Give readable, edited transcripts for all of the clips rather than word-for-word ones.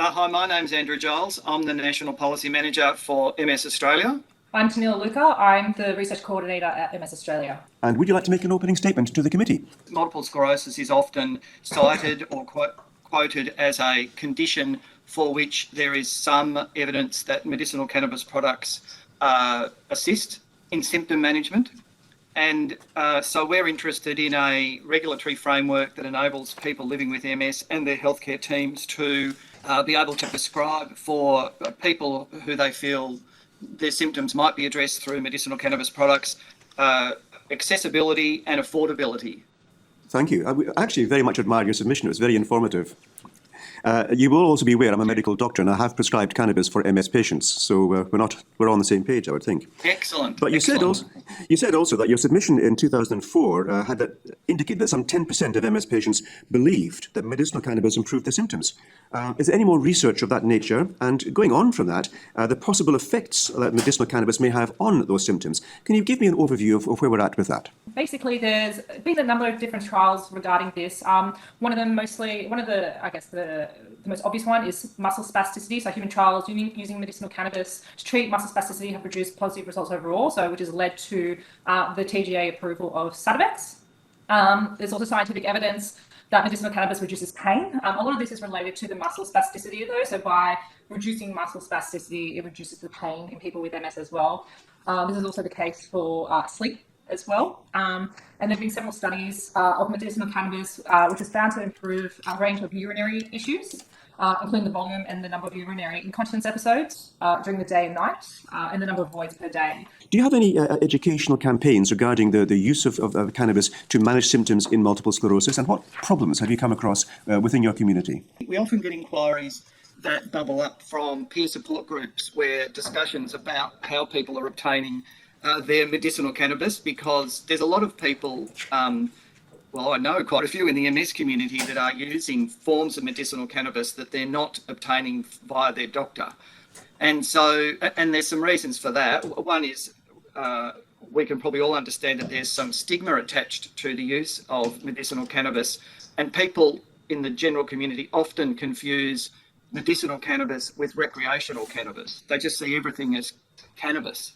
Hi, my name's Andrew Giles. I'm the National Policy Manager for MS Australia. I'm Tanila Luca. I'm the Research Coordinator at MS Australia. And would you like to make an opening statement to the committee? Multiple sclerosis is often cited or quoted as a condition for which there is some evidence that medicinal cannabis products assist in symptom management. And so we're interested in a regulatory framework that enables people living with MS and their healthcare teams to be able to prescribe for people who they feel their symptoms might be addressed through medicinal cannabis products, accessibility and affordability. Thank you. I actually very much admire your submission. It was very informative. You will also be aware I'm a medical doctor and I have prescribed cannabis for MS patients, so we're on the same page, I would think. Excellent. But you said also that your submission in 2004 indicated that some 10% of MS patients believed that medicinal cannabis improved their symptoms. Is there any more research of that nature? And going on from that, the possible effects that medicinal cannabis may have on those symptoms. Can you give me an overview of where we're at with that? Basically, there's been a number of different trials regarding this. One of the most obvious one is muscle spasticity. So human trials using medicinal cannabis to treat muscle spasticity have produced positive results overall, which has led to the TGA approval of Sativex. There's also scientific evidence that medicinal cannabis reduces pain. A lot of this is related to the muscle spasticity though. So by reducing muscle spasticity, it reduces the pain in people with MS as well. This is also the case for sleep as well. And there have been several studies of medicinal cannabis, which is found to improve a range of urinary issues, including the volume and the number of urinary incontinence episodes during the day and night, and the number of voids per day. Do you have any educational campaigns regarding the use of cannabis to manage symptoms in multiple sclerosis, and what problems have you come across within your community? We often get inquiries that bubble up from peer support groups where discussions about how people are obtaining their medicinal cannabis, because there's a lot of people, I know quite a few in the MS community that are using forms of medicinal cannabis that they're not obtaining via their doctor. And so, and there's some reasons for that. One is we can probably all understand that there's some stigma attached to the use of medicinal cannabis, and people in the general community often confuse medicinal cannabis with recreational cannabis. They just see everything as cannabis.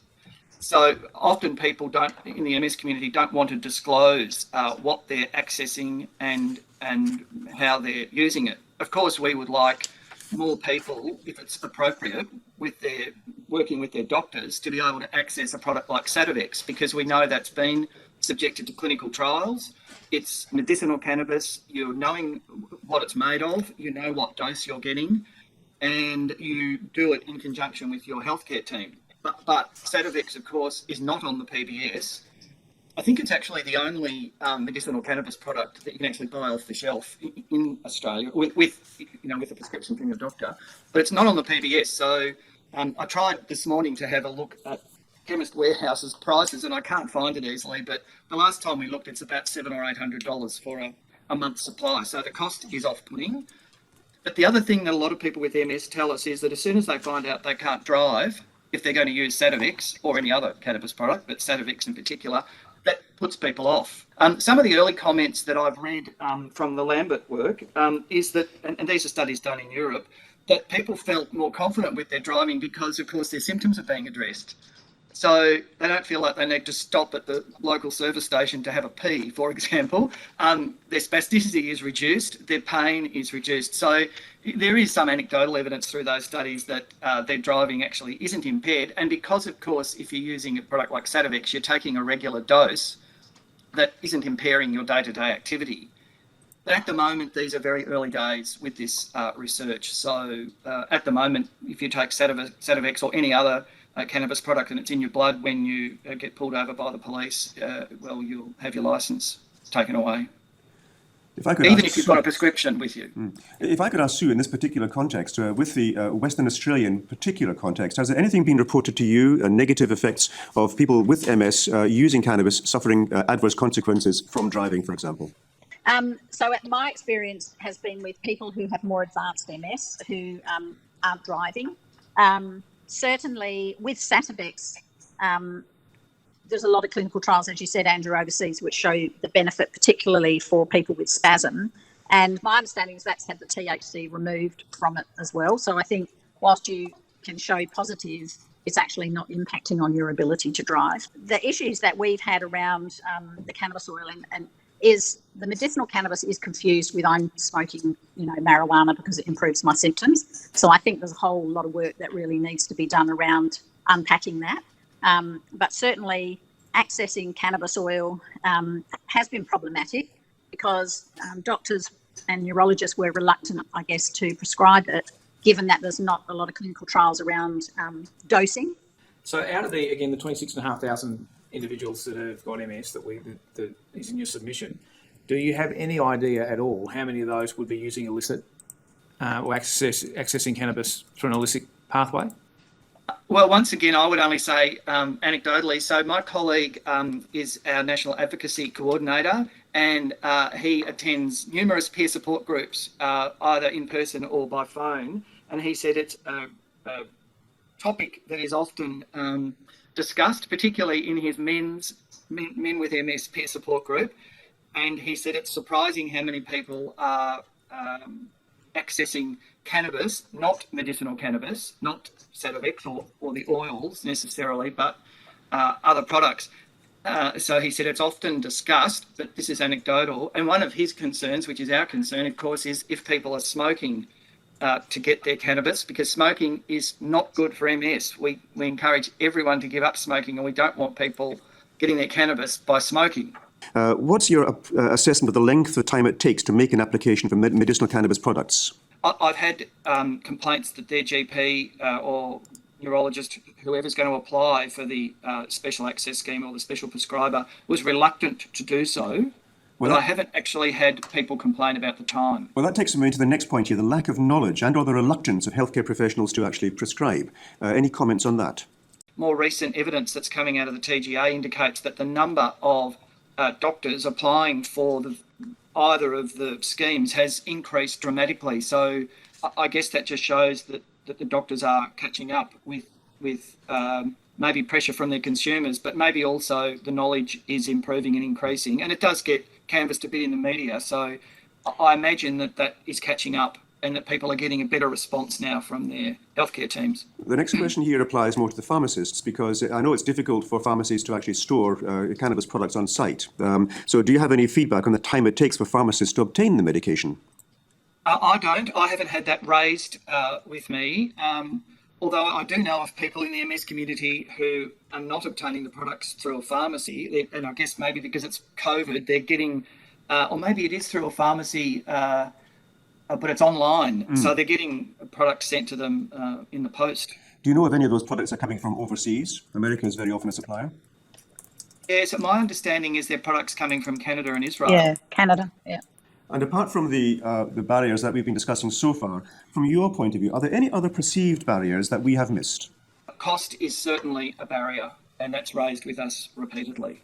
So often people in the MS community don't want to disclose what they're accessing and how they're using it. Of course, we would like more people, if it's appropriate, working with their doctors, to be able to access a product like Sativex, because we know that's been subjected to clinical trials. It's medicinal cannabis. You're knowing what it's made of. You know what dose you're getting, and you do it in conjunction with your healthcare team. But Sativex, of course, is not on the PBS. I think it's actually the only medicinal cannabis product that you can actually buy off the shelf in Australia with a prescription from your doctor. But it's not on the PBS. So I tried this morning to have a look at Chemist Warehouse's prices, and I can't find it easily. But the last time we looked, it's about $700 or $800 for a month's supply. So the cost is off-putting. But the other thing that a lot of people with MS tell us is that as soon as they find out they can't drive, if they're going to use Sativex or any other cannabis product, but Sativex in particular, that puts people off. Some of the early comments that I've read from the Lambert work is that, and these are studies done in Europe, that people felt more confident with their driving because, of course, their symptoms are being addressed. So they don't feel like they need to stop at the local service station to have a pee, for example. Their spasticity is reduced, their pain is reduced. So there is some anecdotal evidence through those studies that their driving actually isn't impaired. And because, of course, if you're using a product like Sativex, you're taking a regular dose that isn't impairing your day-to-day activity. But at the moment, these are very early days with this research. So at the moment, if you take Sativex or any other cannabis product and it's in your blood, when you get pulled over by the police, you'll have your licence taken away. Even if you've got a prescription with you. If I could ask Sue, in this particular context, with the Western Australian particular context, has there anything been reported to you, negative effects of people with MS using cannabis suffering adverse consequences from driving, for example? So my experience has been with people who have more advanced MS who aren't driving. Certainly with Sativex, there's a lot of clinical trials, as you said, Andrew, overseas, which show the benefit, particularly for people with spasm. And my understanding is that's had the THC removed from it as well. So I think whilst you can show positive, it's actually not impacting on your ability to drive. The issues that we've had around the cannabis oil and is the medicinal cannabis is confused with I'm smoking, marijuana because it improves my symptoms. So I think there's a whole lot of work that really needs to be done around unpacking that. But certainly accessing cannabis oil has been problematic because doctors and neurologists were reluctant, I guess, to prescribe it, given that there's not a lot of clinical trials around dosing. So out of the 26,500 individuals that have got MS that is in your submission, do you have any idea at all how many of those would be using illicit or accessing cannabis through an illicit pathway? Well, once again, I would only say anecdotally. So my colleague is our National Advocacy Coordinator, and he attends numerous peer support groups, either in person or by phone. And he said it's a topic that is often discussed, particularly in his men with MS peer support group. And he said it's surprising how many people are accessing cannabis, not medicinal cannabis, not Sativex or the oils necessarily, but other products. So he said it's often discussed, but this is anecdotal. And one of his concerns, which is our concern, of course, is if people are smoking to get their cannabis, because smoking is not good for MS. We encourage everyone to give up smoking, and we don't want people getting their cannabis by smoking. What's your assessment of the length of time it takes to make an application for medicinal cannabis products? I've had complaints that their GP or neurologist, whoever's going to apply for the special access scheme or the special prescriber, was reluctant to do so. Well, but I haven't actually had people complain about the time. Well, that takes me to the next point here, the lack of knowledge and or the reluctance of healthcare professionals to actually prescribe. Any comments on that? More recent evidence that's coming out of the TGA indicates that the number of doctors applying for either of the schemes has increased dramatically. So I guess that just shows that the doctors are catching up with maybe pressure from their consumers, but maybe also the knowledge is improving and increasing. And it does get canvassed a bit in the media. So I imagine that is catching up and that people are getting a better response now from their healthcare teams. The next question here applies more to the pharmacists, because I know it's difficult for pharmacies to actually store cannabis products on site. So do you have any feedback on the time it takes for pharmacists to obtain the medication? I don't. I haven't had that raised with me. Although I do know of people in the MS community who are not obtaining the products through a pharmacy, and I guess maybe because it's COVID, they're getting, or maybe it is through a pharmacy, but it's online. So they're getting products sent to them in the post. Do you know if any of those products are coming from overseas? America is very often a supplier. Yeah, so my understanding is they're products coming from Canada and Israel. Yeah, Canada, yeah. And apart from the barriers that we've been discussing so far, from your point of view, are there any other perceived barriers that we have missed? Cost is certainly a barrier, and that's raised with us repeatedly.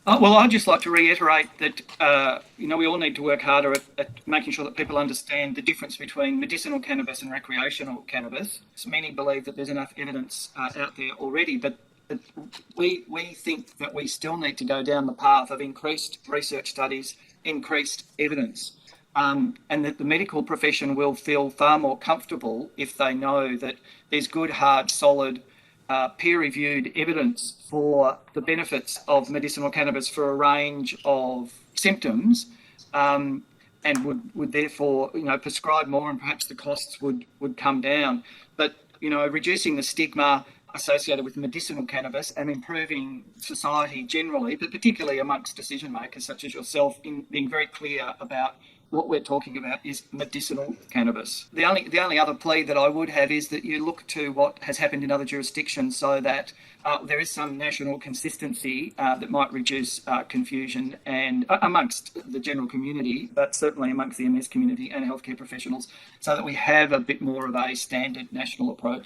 Well, I'd just like to reiterate that we all need to work harder at making sure that people understand the difference between medicinal cannabis and recreational cannabis. So many believe that there's enough evidence out there already, but we think that we still need to go down the path of increased research studies, increased evidence, and that the medical profession will feel far more comfortable if they know that there's good, hard, solid, peer-reviewed evidence for the benefits of medicinal cannabis for a range of symptoms, and would therefore prescribe more, and perhaps the costs would come down. But reducing the stigma associated with medicinal cannabis and improving society generally, but particularly amongst decision makers such as yourself, in being very clear about what we're talking about is medicinal cannabis. The only other plea that I would have is that you look to what has happened in other jurisdictions, so that there is some national consistency that might reduce confusion and amongst the general community, but certainly amongst the MS community and healthcare professionals, so that we have a bit more of a standard national approach.